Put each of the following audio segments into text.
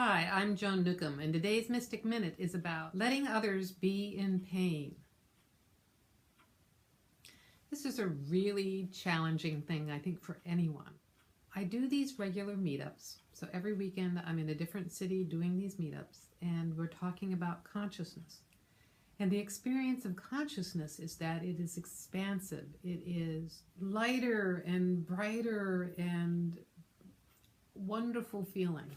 Hi, I'm Joan Newcomb, and today's Mystic Minute is about letting others be in pain. This is a really challenging thing, I think, for anyone. I do these regular meetups, so every weekend I'm in a different city doing these meetups, and we're talking about consciousness. And the experience of consciousness is that it is expansive, it is lighter and brighter and wonderful feeling.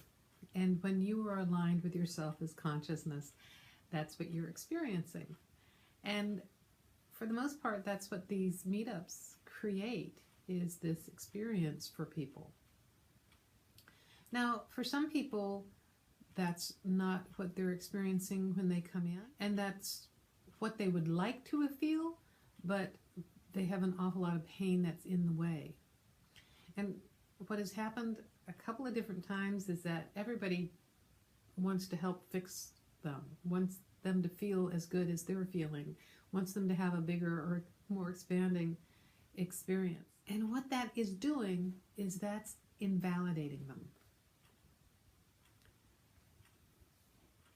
And when you are aligned with yourself as consciousness, that's what you're experiencing. And for the most part, that's what these meetups create, is this experience for people. Now, for some people, that's not what they're experiencing when they come in, and that's what they would like to feel, but they have an awful lot of pain that's in the way. And what has happened a couple of different times is that everybody wants to help fix them, wants them to feel as good as they're feeling, wants them to have a bigger or more expanding experience. And what that is doing is that's invalidating them.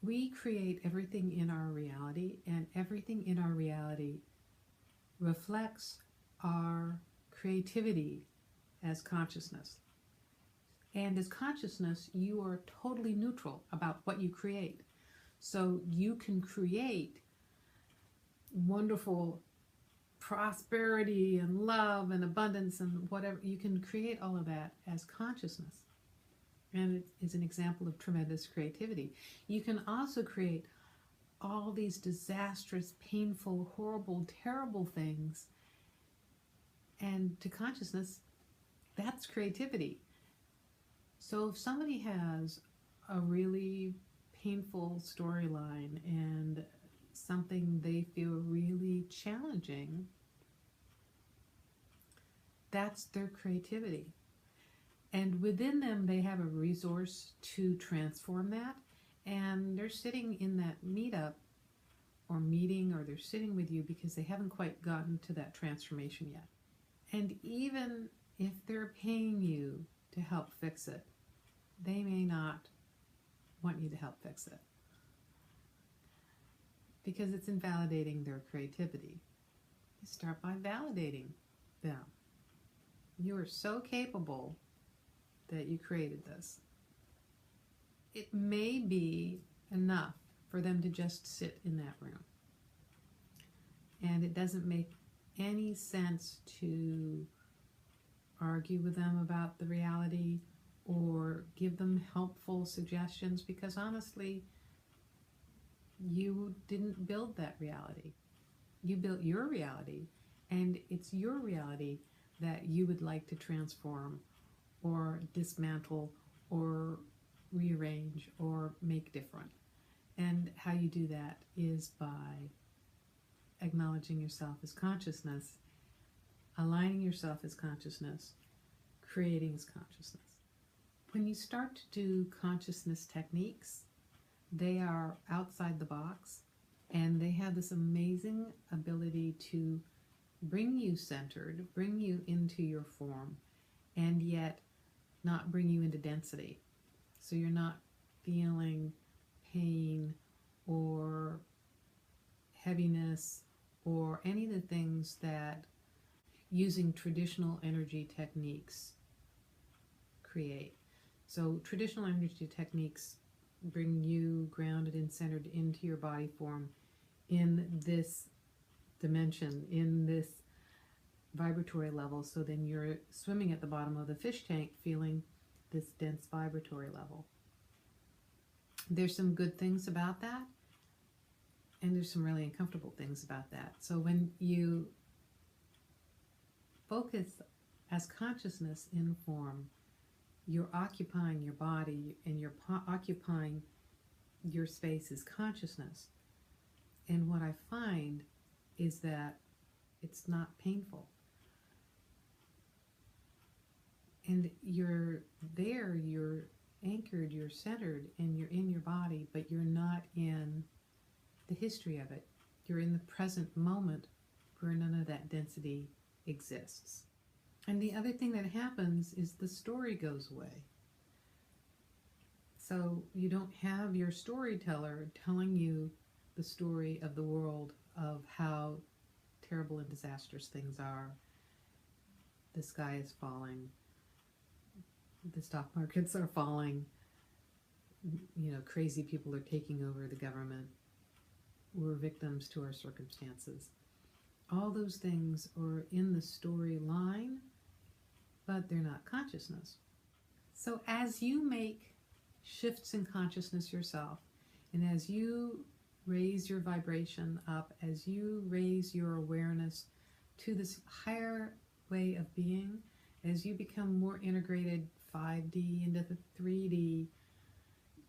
We create everything in our reality, and everything in our reality reflects our creativity as consciousness. And as consciousness, you are totally neutral about what you create. So you can create wonderful prosperity and love and abundance and whatever. You can create all of that as consciousness. And it is an example of tremendous creativity. You can also create all these disastrous, painful, horrible, terrible things. And to consciousness, that's creativity. So if somebody has a really painful storyline and something they feel really challenging, that's their creativity. And within them, they have a resource to transform that. And they're sitting in that meetup or meeting, or they're sitting with you because they haven't quite gotten to that transformation yet. And even if they're paying you to help fix it, they may not want you to help fix it because it's invalidating their creativity. You start by validating them. You are so capable that you created this. It may be enough for them to just sit in that room. And it doesn't make any sense to argue with them about the reality or give them helpful suggestions, because honestly, you didn't build that reality. You built your reality, and it's your reality that you would like to transform or dismantle or rearrange or make different. And how you do that is by acknowledging yourself as consciousness, aligning yourself as consciousness, creating as consciousness. When you start to do consciousness techniques, they are outside the box, and they have this amazing ability to bring you centered, bring you into your form, and yet not bring you into density. So you're not feeling pain or heaviness or any of the things that using traditional energy techniques create. So traditional energy techniques bring you grounded and centered into your body form in this dimension, in this vibratory level. So then you're swimming at the bottom of the fish tank feeling this dense vibratory level. There's some good things about that, and there's some really uncomfortable things about that. So when you focus as consciousness in form, you're occupying your body and you're occupying your space as consciousness. And what I find is that it's not painful. And you're there, you're anchored, you're centered, and you're in your body, but you're not in the history of it. You're in the present moment where none of that density exists. And the other thing that happens is the story goes away. So you don't have your storyteller telling you the story of the world of how terrible and disastrous things are. The sky is falling. The stock markets are falling. Crazy people are taking over the government. We're victims to our circumstances. All those things are in the storyline, but they're not consciousness. So as you make shifts in consciousness yourself, and as you raise your vibration up, as you raise your awareness to this higher way of being, as you become more integrated 5D into the 3D,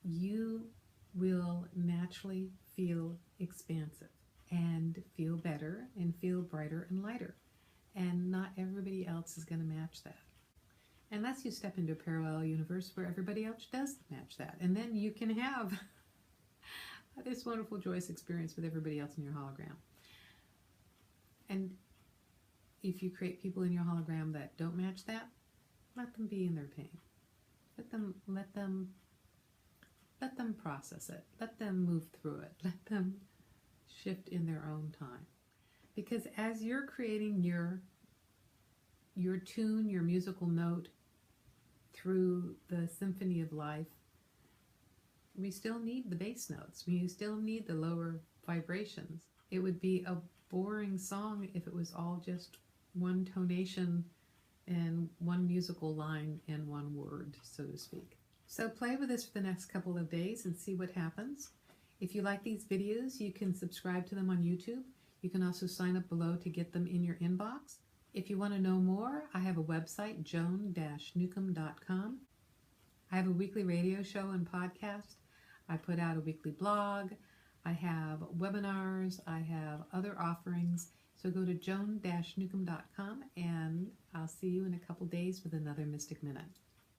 you will naturally feel expansive and feel better and feel brighter and lighter. And not everybody else is going to match that. Unless you step into a parallel universe where everybody else does match that. And then you can have this wonderful, joyous experience with everybody else in your hologram. And if you create people in your hologram that don't match that, let them be in their pain. Let them process it. Let them move through it. Let them shift in their own time. Because as you're creating your tune, your musical note through the symphony of life, we still need the bass notes. We still need the lower vibrations. It would be a boring song if it was all just one tonation and one musical line and one word, so to speak. So play with this for the next couple of days and see what happens. If you like these videos, you can subscribe to them on YouTube. You can also sign up below to get them in your inbox. If you want to know more, I have a website, joan-newcomb.com. I have a weekly radio show and podcast. I put out a weekly blog. I have webinars. I have other offerings. So go to joan-newcomb.com and I'll see you in a couple days with another Mystic Minute.